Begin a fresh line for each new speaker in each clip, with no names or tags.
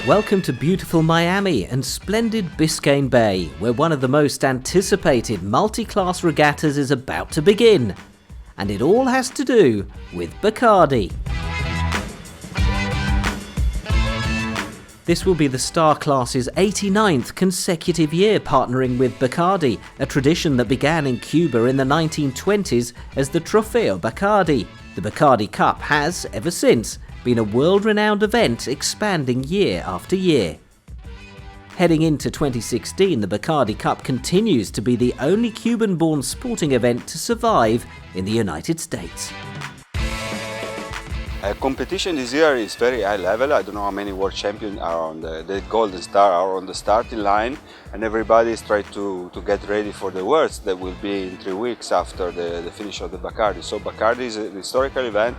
Welcome to beautiful Miami and splendid Biscayne Bay, where one of the most anticipated multi-class regattas is about to begin. And it all has to do with Bacardi. This will be the Star Class's 89th consecutive year partnering with Bacardi, a tradition that began in Cuba in the 1920s as the Trofeo Bacardi. The Bacardi Cup has, ever since, been a world-renowned event expanding year after year. Heading into 2016, the Bacardi Cup continues to be the only Cuban-born sporting event to survive in the United States.
Competition this year is very high level. I don't know how many world champions are on the Golden Star are on the starting line, and everybody is trying to get ready for the Worlds that will be in 3 weeks after the finish of the Bacardi. So Bacardi is a historical event,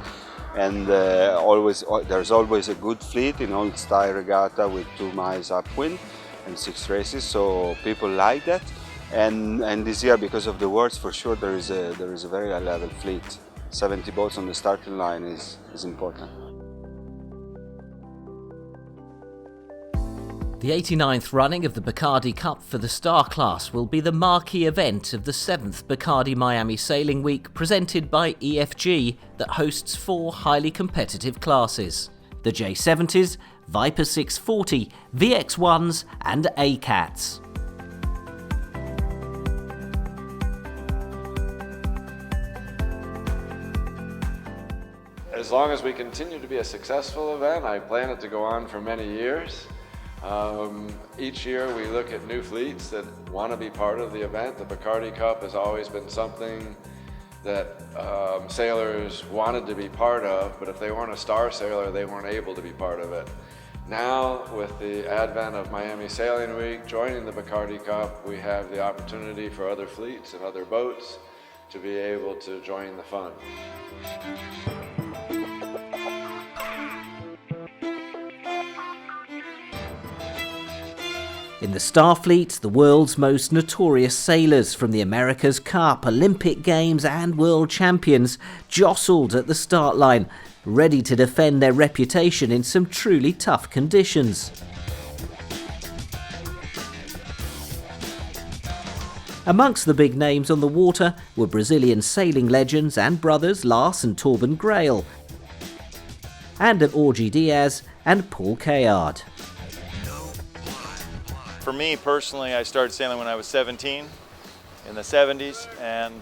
and there's always a good fleet in all-style regatta with 2 miles upwind and 6 races. So people like that, and this year, because of the Worlds, for sure there is a very high level fleet. 70 boats on the starting line is important.
The 89th running of the Bacardi Cup for the Star Class will be the marquee event of the 7th Bacardi Miami Sailing Week, presented by EFG, that hosts 4 highly competitive classes: the J70s, Viper 640, VX1s and ACATs.
As long as we continue to be a successful event, I plan it to go on for many years. Each year we look at new fleets that want to be part of the event. The Bacardi Cup has always been something that sailors wanted to be part of, but if they weren't a star sailor, they weren't able to be part of it. Now, with the advent of Miami Sailing Week, joining the Bacardi Cup, we have the opportunity for other fleets and other boats to be able to join the fun.
In the Starfleet, the world's most notorious sailors from the America's Cup, Olympic Games and World Champions jostled at the start line, ready to defend their reputation in some truly tough conditions. Amongst the big names on the water were Brazilian sailing legends and brothers Lars and Torben Grael, and Orgy Diaz and Paul Kayard.
For me personally, I started sailing when I was 17 in the 70s, and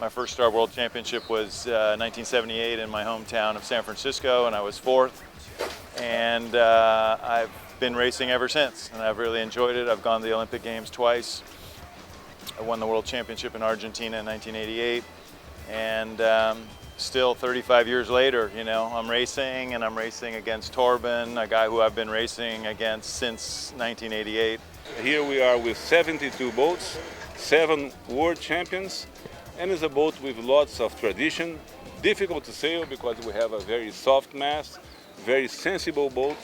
my first Star World Championship was 1978 in my hometown of San Francisco, and I was 4th. And I've been racing ever since, and I've really enjoyed it. I've gone to the Olympic Games twice. I won the World Championship in Argentina in 1988, and still 35 years later, you know, I'm racing, and I'm racing against Torben, a guy who I've been racing against since 1988.
Here we are with 72 boats, 7 world champions, and it's a boat with lots of tradition. Difficult to sail because we have a very soft mast, very sensible boat,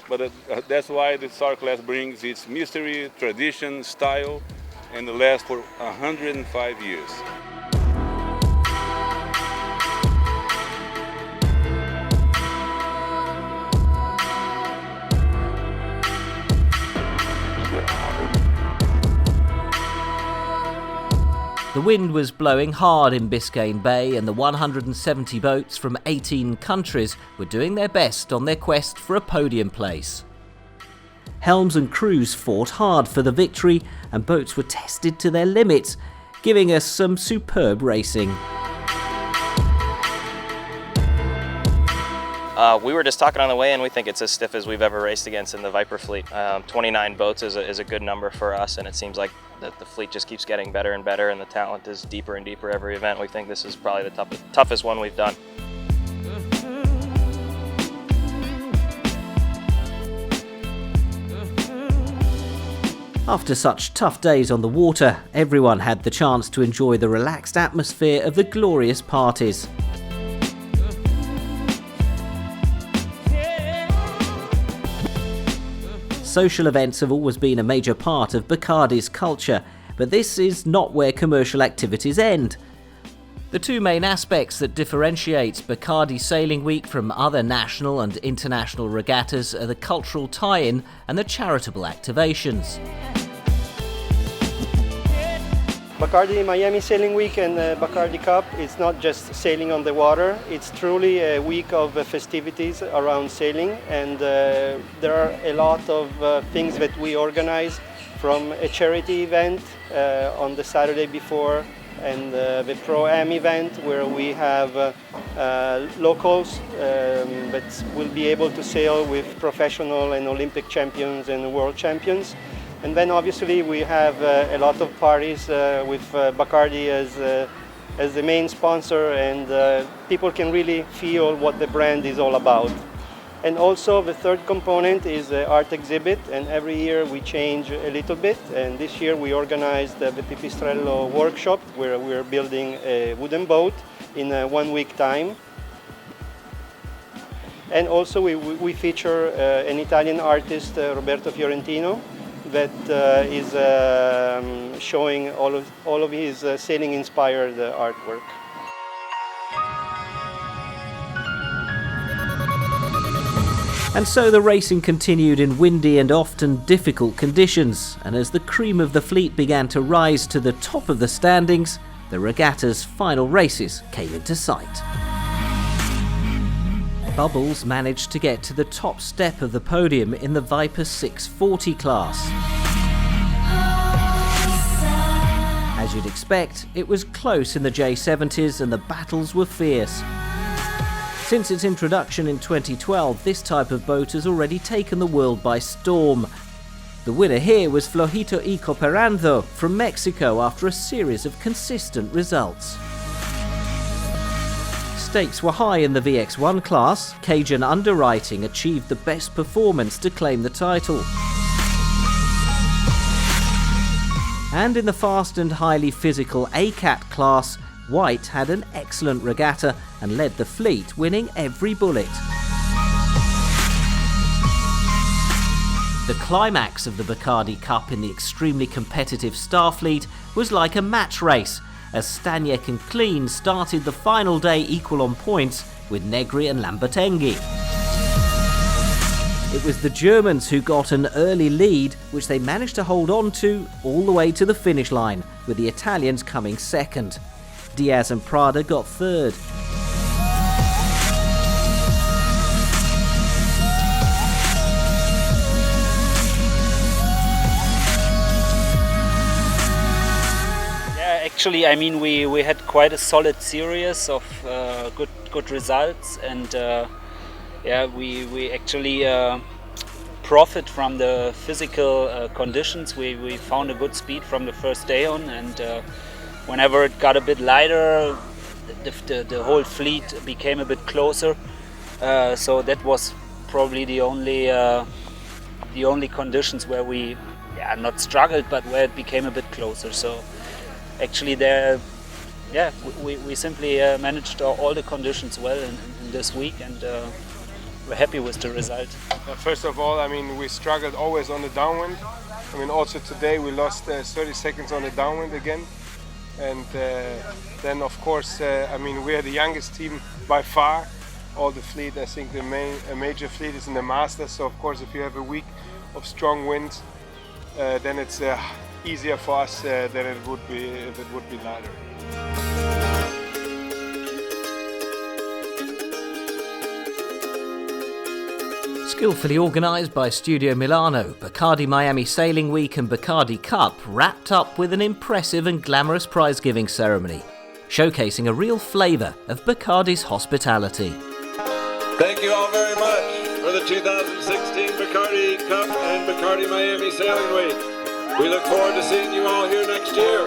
but that's why the Star Class brings its mystery, tradition, style, and lasts for 105 years.
The wind was blowing hard in Biscayne Bay, and the 170 boats from 18 countries were doing their best on their quest for a podium place. Helms and crews fought hard for the victory, and boats were tested to their limits, giving us some superb racing.
We were just talking on the way, and we think it's as stiff as we've ever raced against in the Viper fleet. 29 boats is a good number for us, and it seems like that the fleet just keeps getting better and better, and the talent is deeper and deeper every event. We think this is probably the toughest one we've done.
After such tough days on the water, everyone had the chance to enjoy the relaxed atmosphere of the glorious parties. Social events have always been a major part of Bacardi's culture, but this is not where commercial activities end. The The two main aspects that differentiates Bacardi Sailing Week from other national and international regattas are the cultural tie-in and the charitable activations.
Bacardi Miami Sailing Week and Bacardi Cup is not just sailing on the water, it's truly a week of festivities around sailing, and there are a lot of things that we organize, from a charity event on the Saturday before, and the Pro-Am event where we have locals that will be able to sail with professional and Olympic champions and world champions. And then obviously we have a lot of parties with Bacardi as the main sponsor, and people can really feel what the brand is all about. And also the third component is the art exhibit, and every year we change a little bit, and this year we organized the Pipistrello workshop where we're building a wooden boat in 1 week time. And also we feature an Italian artist, Roberto Fiorentino, that is showing all of his sailing-inspired artwork.
And so the racing continued in windy and often difficult conditions, and as the cream of the fleet began to rise to the top of the standings, the regatta's final races came into sight. Bubbles managed to get to the top step of the podium in the Viper 640 class. As you'd expect, it was close in the J70s and the battles were fierce. Since its introduction in 2012, this type of boat has already taken the world by storm. The winner here was Flojito y Cooperando from Mexico after a series of consistent results. Stakes were high in the VX1 class. Cajun Underwriting achieved the best performance to claim the title. And in the fast and highly physical ACAT class, White had an excellent regatta and led the fleet, winning every bullet. The climax of the Bacardi Cup in the extremely competitive Starfleet was like a match race, as Staniek and Klein started the final day equal on points with Negri and Lambertenghi. It was the Germans who got an early lead, which they managed to hold on to all the way to the finish line, with the Italians coming second. Diaz and Prada got third.
Actually, I mean, we had quite a solid series of good results, and we actually profit from the physical conditions. We found a good speed from the first day on, and whenever it got a bit lighter, the whole fleet became a bit closer. So that was probably the only conditions where we not struggled, but where it became a bit closer. So actually we simply managed all the conditions well in this week, and we're happy with the result.
First of all, I mean, we struggled always on the downwind. I mean, also today we lost 30 seconds on the downwind again. And then, of course, I mean, we are the youngest team by far. All the fleet, I think the major fleet is in the Masters. So, of course, if you have a week of strong winds, then it's easier for us than it would be if it would be lighter.
Skillfully organised by Studio Milano, Bacardi Miami Sailing Week and Bacardi Cup wrapped up with an impressive and glamorous prize-giving ceremony, showcasing a real flavour of Bacardi's hospitality.
Thank you all very much for the 2016 Bacardi Cup and Bacardi Miami Sailing Week. We look forward to seeing you all here next year.